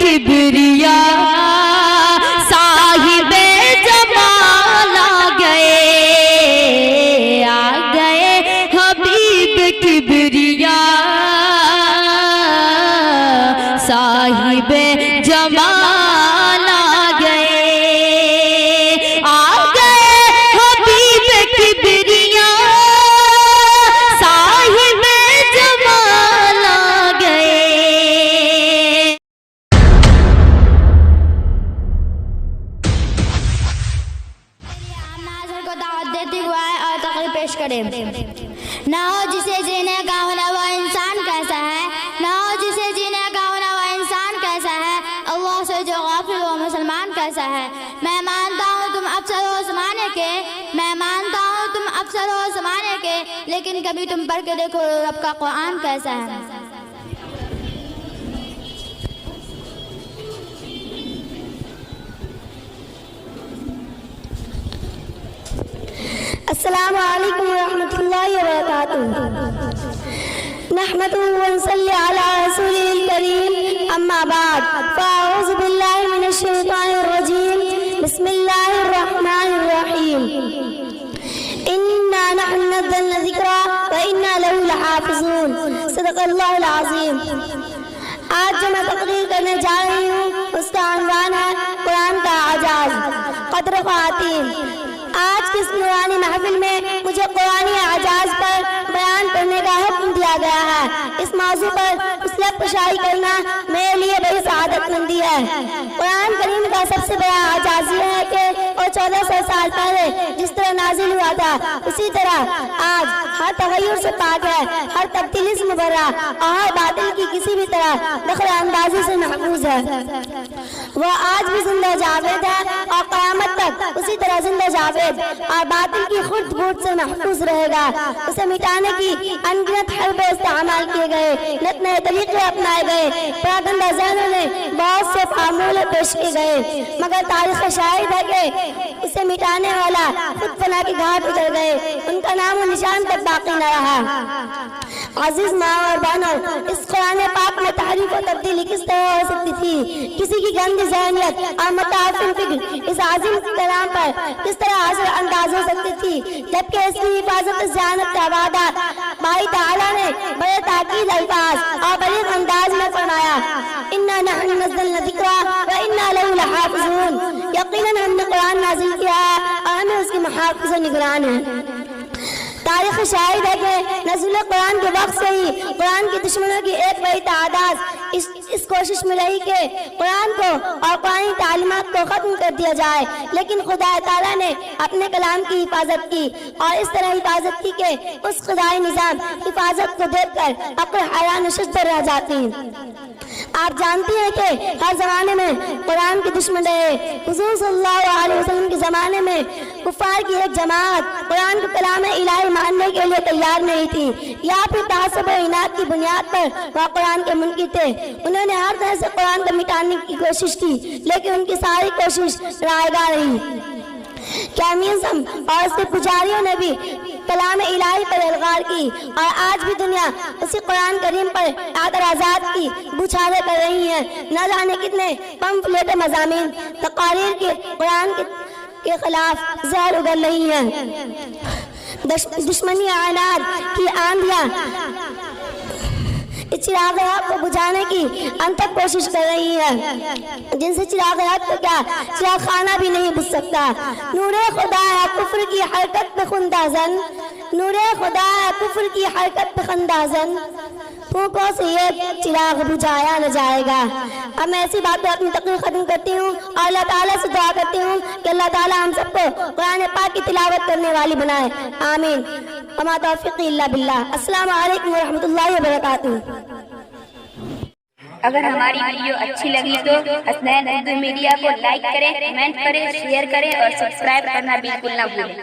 کبریا صاحب جمال آ گئے حبیب کبریا صاحب جمال آ گئے حبیب کبریا صاحب جمال آ گئے. کو دعوت دیتی ہوا ہے اور تقریر پیش کرے. نہ ہو جسے جینے کا ہونا وہ انسان کیسا ہے، نہ ہو جسے جینے کا ہونا وہ انسان کیسا ہے، اللہ سے جو غافل وہ مسلمان کیسا ہے. میں مانتا ہوں تم افسر ہو زمانے کے، میں مانتا ہوں تم افسر ہو زمانے کے، لیکن کبھی تم پڑھ کے دیکھو رب کا قرآن کیسا ہے. السلام علیکم ورحمۃ اللہ وبرکاتہ. نحمده ونصلي على رسوله الكريم اما بعد فاعوذ بالله من الشيطان الرجيم بسم الله الرحمن الرحيم. انا نحن نزلنا الذکر وانا له لحافظون. صدق اللہ العظیم. آج جو میں تقریر کرنے جا رہی ہوں اس کا عنوان ہے قرآن کا اعجاز. قدر خواتین، آج کی اس نورانی محفل میں مجھے قرآنی اعجاز پر بیان کرنے کا حکم دیا گیا ہے. اس موضوع پر وصلت کشائی کرنا میرے لیے بڑی سعادت مندی ہے. قرآن کریم کا سب سے بڑا اعجاز یہ ہے کہ وہ 1400 سال پہلے جس طرح نازل ہوا تھا اسی طرح آج ہر تغیر سے پاک ہے، ہر تبدیلی سے مبرہ اور ہر باطل کی کسی بھی طرح دخل اندازی سے محفوظ ہے. وہ آج بھی زندہ جاوید ہے اور قیامت تک اسی طرح زندہ جاوید اور باطل کی خرد برد سے محفوظ رہے گا. اسے مٹانے کی انگنت حربے استعمال کیے گئے، نت نئے طریقے اپنائے گئے، پراگندہ ذہنوں نے بہت سے فارمولے پیش کیے گئے، مگر تاریخ شاہد ہے کہ اسے مٹانے والا خود فنا کی گھاٹ اتر گئے، ان کا نام و نشان تک باقی نہ رہا. عزیز ماں اور بہنوں، اس قرآن پاک میں تحریف و تبدیلی کس طرح ہو سکتی تھی؟ کسی کی گندی ذہنیت اور متعفن فکر اس عظیم کلام پر کس طرح اثر انداز ہو سکتی تھی؟ جبکہ اس کی حفاظت ذہانت کا وعدہ باری تعالیٰ نے بڑے تاکید الفاظ اور بلیغ انداز میں فرمایا. انا نحن نزلنا الذکر وانا له لحافظون. یقیناً ہم نے قرآن نازل کیا ہے اور ہمیں اس کے محافظ و نگران ہیں. تاریخ شاہد ہے کہ نزول قرآن کے وقت سے ہی قرآن کے دشمنوں کی ایک بڑی تعداد اس کوشش میں رہی کہ قرآن کو اور قرآنی تعلیمات کو ختم کر دیا جائے، لیکن خدا تعالیٰ نے اپنے کلام کی حفاظت کی اور اس طرح حفاظت کی کہ اس خدائی نظام حفاظت کو دیکھ کر عقل حیران و شجر رہ جاتی ہیں. آپ جانتی ہیں کہ ہر زمانے میں قرآن کے دشمن رہے. حضور صلی اللہ علیہ وسلم کے زمانے میں کفار کی ایک جماعت قرآن کے کلام الہی ماننے کے لیے تیار نہیں تھی، یا پھر تعصب و عناد کی بنیاد پر وہ قرآن کے منکر تھے. انہوں نے ہر طرح سے قرآن کو مٹانے کی کوشش کی، لیکن ان کی ساری کوشش رائیگاں رہی. کیمینزم اور اس کے پجاریوں نے بھی کلام الہی پر الغار کی اور آج بھی دنیا اسی قرآن کریم پر اعتراضات کی بچھارے کر رہی ہیں. نہ جانے کتنے پمفلیٹ مضامین تقاریر کے قرآن کے خلاف زہر اگل رہی ہیں. دشمنی اعلان کی آندیاں اس چراغ حق کو بجھانے کی انتھک کوشش کر رہی ہے، جن سے چراغ حق کو کیا چراغ خانہ بھی نہیں بجھ سکتا. نور خدا ہے کفر کی حرکت پہ خندہ زن، نور خدا ہے کفر کی حرکت پہ خندہ زن، پھونکوں سے یہ چراغ بجھایا نہ جائے گا. اب میں ایسی بات پہ اپنی تقریر ختم کرتی ہوں اور اللہ تعالیٰ سے دعا کرتی ہوں کہ اللہ تعالیٰ ہم سب کو قرآن پاک کی تلاوت کرنے والی بنائے. آمین. وما توفیقی الا باللہ. السلام علیکم ورحمۃ اللہ وبرکاتہ. اگر ہماری ویڈیو اچھی لگی تو حسنین اردو میڈیا کو لائک کریں، کمنٹ کریں، شیئر کریں اور سبسکرائب کرنا بالکل نہ بھولیں.